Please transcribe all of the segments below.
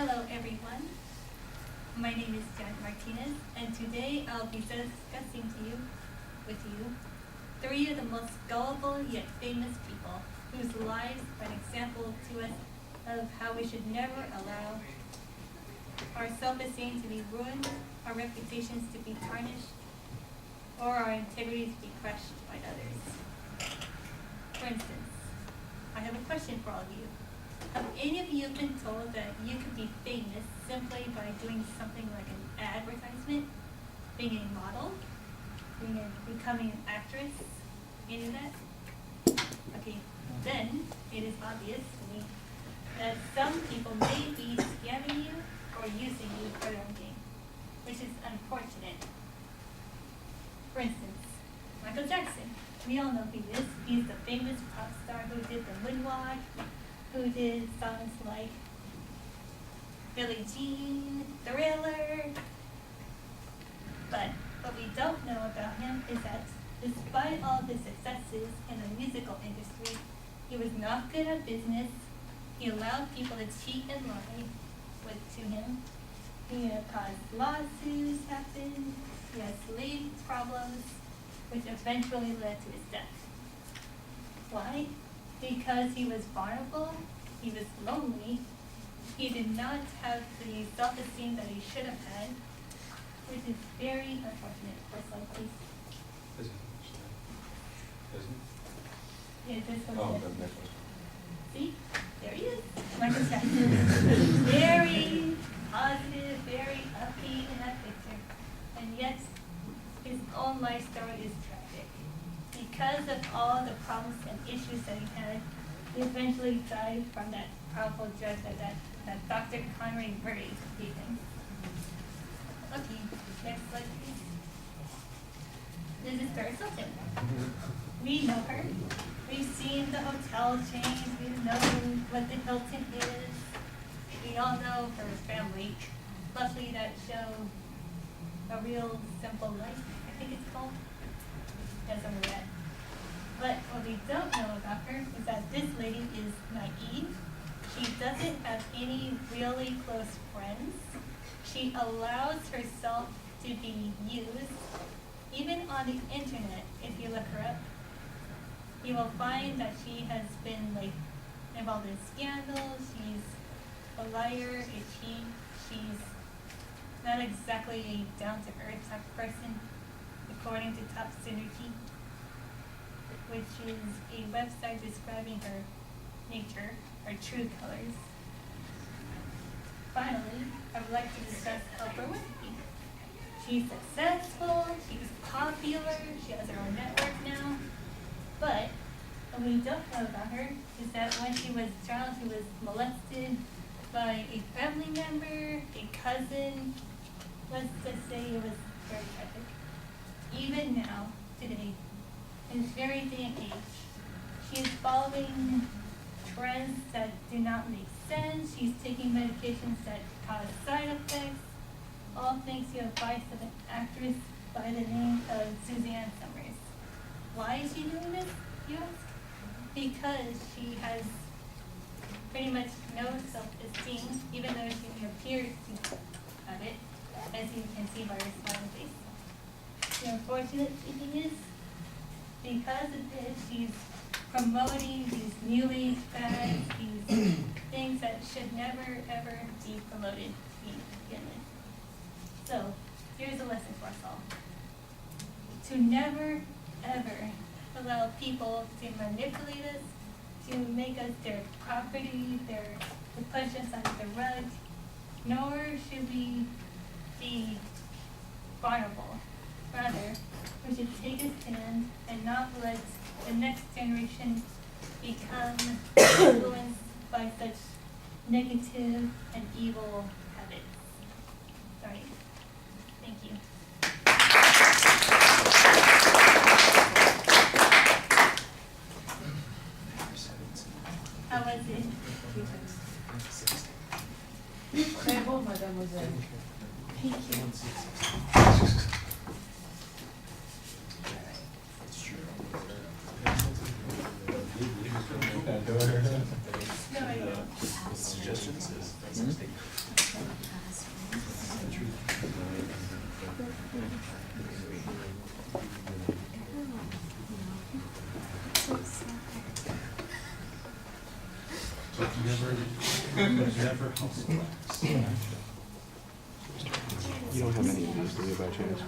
Hello everyone, my name is Janet Martinez, and today I'll be discussing with you, three of the most gullible yet famous people whose lives are an example to us of how we should never allow our self-esteem to be ruined, our reputations to be tarnished, or our integrity to be crushed by others. For instance, I have a question for all of you. Have any of you been told that you could be famous simply by doing something like an advertisement, being a model, becoming an actress, any of that? Okay, then it is obvious to me that some people may be scamming you or using you for their own gain, which is unfortunate. For instance, Michael Jackson. We all know who he is. He's the famous pop star who did the moonwalk, who did songs like Billie Jean, Thriller. But what we don't know about him is that despite all of his successes in the musical industry, he was not good at business. He allowed people to cheat and lie to him. He caused lawsuits happen. He had slave problems, which eventually led to his death. Why? Because he was vulnerable, he was lonely, he did not have the self-esteem that he should have had, which is very unfortunate. Next slide, please. Yeah, this one. See? There he is. Michael Jackson. Very positive, very upbeat in that picture. And yet, his own life story is tragic. Because of all the problems and issues that he had, he eventually died from that powerful drug that Dr. Conrad Murray gave him. Okay, next slide please. This is Paris Hilton. We know her. We've seen the hotel chains. We know what the Hilton is. We all know her family. Luckily that show A Real Simple Life, I think it's called. That's under that. But what we don't know about her is that this lady is naive. She doesn't have any really close friends. She allows herself to be used. Even on the internet, if you look her up, you will find that she has been involved in scandals. She's a liar, a cheat. She's not exactly a down-to-earth type of person, according to Top Synergy, which is a website describing her nature, her true colors. Finally, I would like to discuss Oprah Winfrey. She's successful, she's popular, she has her own network now, but what we don't know about her is that when she was a child, she was molested by a family member, a cousin. Let's just say it was very tragic. Even now, today, in this very day and age, she is following trends that do not make sense. She's taking medications that cause side effects, all thanks to advice of an actress by the name of Suzanne Summers. Why is she doing this, you ask? Because she has pretty much no self-esteem, even though she may appear to have it, as you can see by her smiling face. The unfortunate thing is, because of this, she's promoting these new age fads, these things that should never ever be promoted to begin with. So, here's a lesson for us all. To never ever allow people to manipulate us, to make us their property, to push us under the rug, nor should we be vulnerable. Rather, we should take a stand and not let the next generation become influenced by such negative and evil habits. Sorry. Thank you. How was it? Très beau, mademoiselle. Thank you. Suggestions is You don't have any of these, do you, by chance?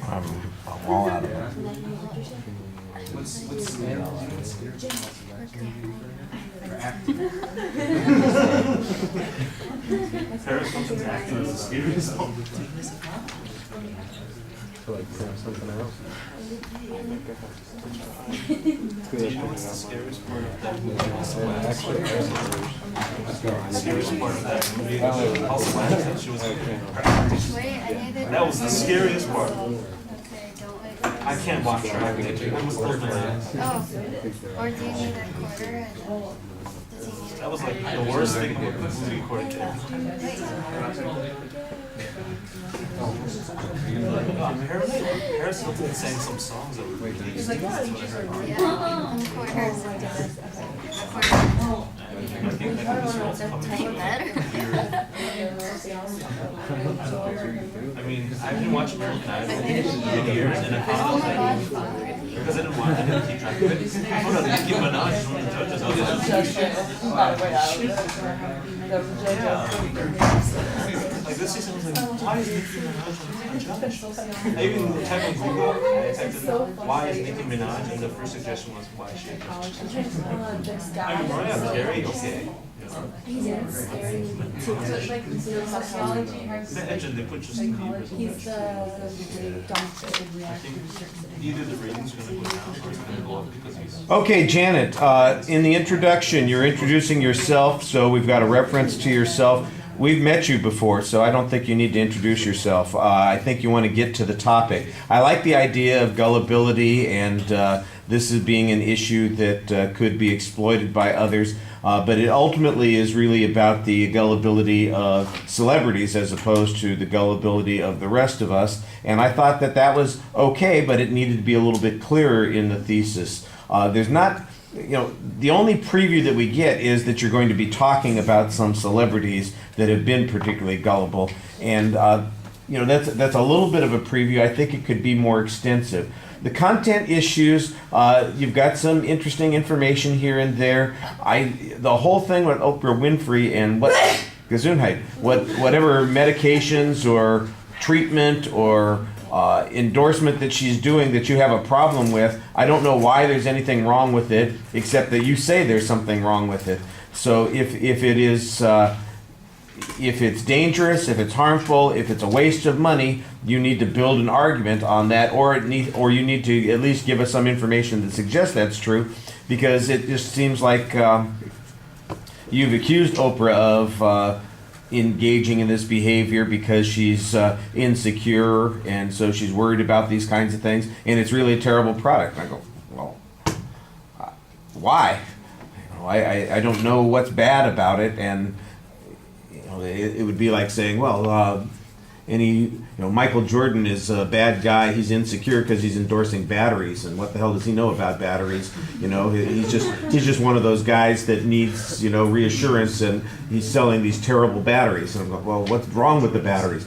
I'm all out of it. Paris comes into acting as a serious To like something else? Do you know what's the scariest part of that movie? Actually, The scariest part of that movie was House of Wax, that she was Wait, I need to. That was the scariest part. Okay, don't wait. I can't watch her. I was close my eyes. Oh, or do you need a quarter? And does he need That was like the worst thing about the movie recording. Paris Hilton sang some songs that were really nice. That's what I heard. Yeah, and quarters. I think that this one's coming Ain't better. I mean, I've been watching American Idol for years, and I Oh found my out gosh, that Father. because I didn't keep track of it. I found out Nicki Minaj is one of the judges. I was like, like this season, I was like, why is Nicki Minaj a judge? I even typed on Google, and I typed in, why is Nicki Minaj, and the first suggestion was, why is she a judge? I mean, Mariah Carey, okay. He's scary. So like sociology has The engine they put Justin Bieber. he's the doctor I think either the ratings are going to go down or it's going to go up because he's. Okay, Janet, in the introduction, you're introducing yourself, so we've got a reference to yourself. We've met you before, so I don't think you need to introduce yourself. I think you want to get to the topic. I like the idea of gullibility, and this is being an issue that could be exploited by others. But it ultimately is really about the gullibility of celebrities as opposed to the gullibility of the rest of us. And I thought that that was okay, but it needed to be a little bit clearer in the thesis. There's not, the only preview that we get is that you're going to be talking about some celebrities that have been particularly gullible. And, that's a little bit of a preview. I think it could be more extensive. The content issues, you've got some interesting information here and there. The whole thing with Oprah Winfrey and whatever medications or treatment or endorsement that she's doing that you have a problem with, I don't know why there's anything wrong with it, except that you say there's something wrong with it. So if it is... if it's dangerous, if it's harmful, if it's a waste of money, you need to build an argument on that, or you need to at least give us some information that suggests that's true, because it just seems like you've accused Oprah of engaging in this behavior because she's insecure, and so she's worried about these kinds of things, and it's really a terrible product. And I go, well, why? I don't know what's bad about it, and it would be like saying, well, Michael Jordan is a bad guy. He's insecure because he's endorsing batteries, and what the hell does he know about batteries? He's just one of those guys that needs reassurance, and he's selling these terrible batteries. And I'm going, well, what's wrong with the batteries?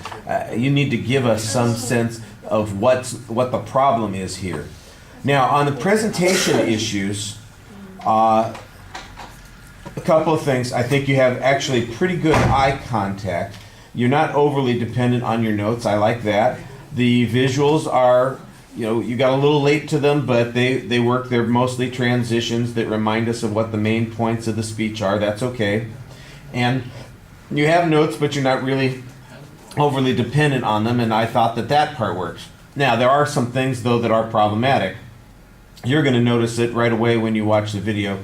You need to give us some sense of what the problem is here. Now, on the presentation issues. A couple of things. I think you have actually pretty good eye contact. You're not overly dependent on your notes. I like that. The visuals are, you got a little late to them, but they work. They're mostly transitions that remind us of what the main points of the speech are. That's okay. And you have notes, but you're not really overly dependent on them, and I thought that part works. Now, there are some things, though, that are problematic. You're going to notice it right away when you watch the video.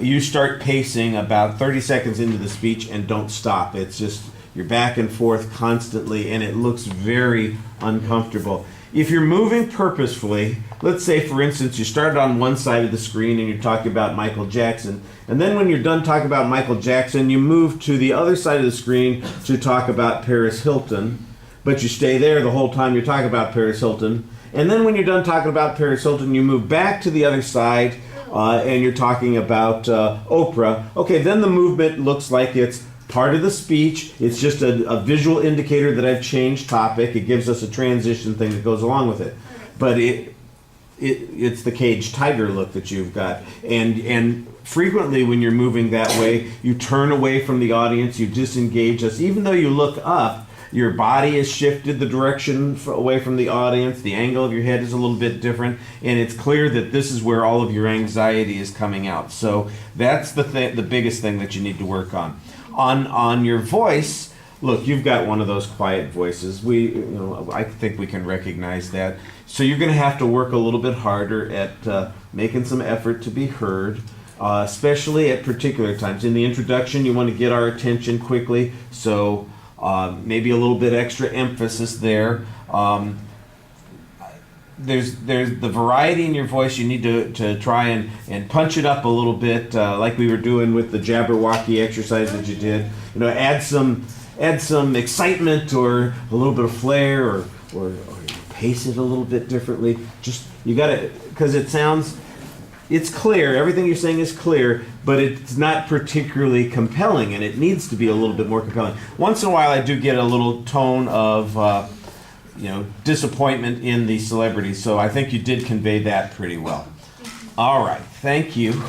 You start pacing about 30 seconds into the speech and don't stop. It's just, you're back and forth constantly, and it looks very uncomfortable. If you're moving purposefully, let's say, for instance, you started on one side of the screen and you're talking about Michael Jackson, and then when you're done talking about Michael Jackson, you move to the other side of the screen to talk about Paris Hilton, but you stay there the whole time you're talking about Paris Hilton. And then when you're done talking about Paris Hilton, you move back to the other side, and you're talking about Oprah. Okay, then the movement looks like it's part of the speech. It's just a visual indicator that I've changed topic. It gives us a transition thing that goes along with it. But it's the caged tiger look that you've got. And frequently when you're moving that way, you turn away from the audience, you disengage us. Even though you look up, your body is shifted the direction away from the audience. The angle of your head is a little bit different, and it's clear that this is where all of your anxiety is coming out. So that's the biggest thing that you need to work on. On your voice, look, you've got one of those quiet voices. I think we can recognize that. So you're going to have to work a little bit harder at making some effort to be heard, especially at particular times. In the introduction, you want to get our attention quickly, so maybe a little bit extra emphasis there. There's the variety in your voice. You need to try and punch it up a little bit, like we were doing with the Jabberwocky exercise that you did. Add some excitement or a little bit of flair, or pace it a little bit differently. Just you got to, because it's clear. Everything you're saying is clear, but it's not particularly compelling, and it needs to be a little bit more compelling. Once in a while, I do get a little tone of disappointment in the celebrity, so I think you did convey that pretty well. All right, thank you.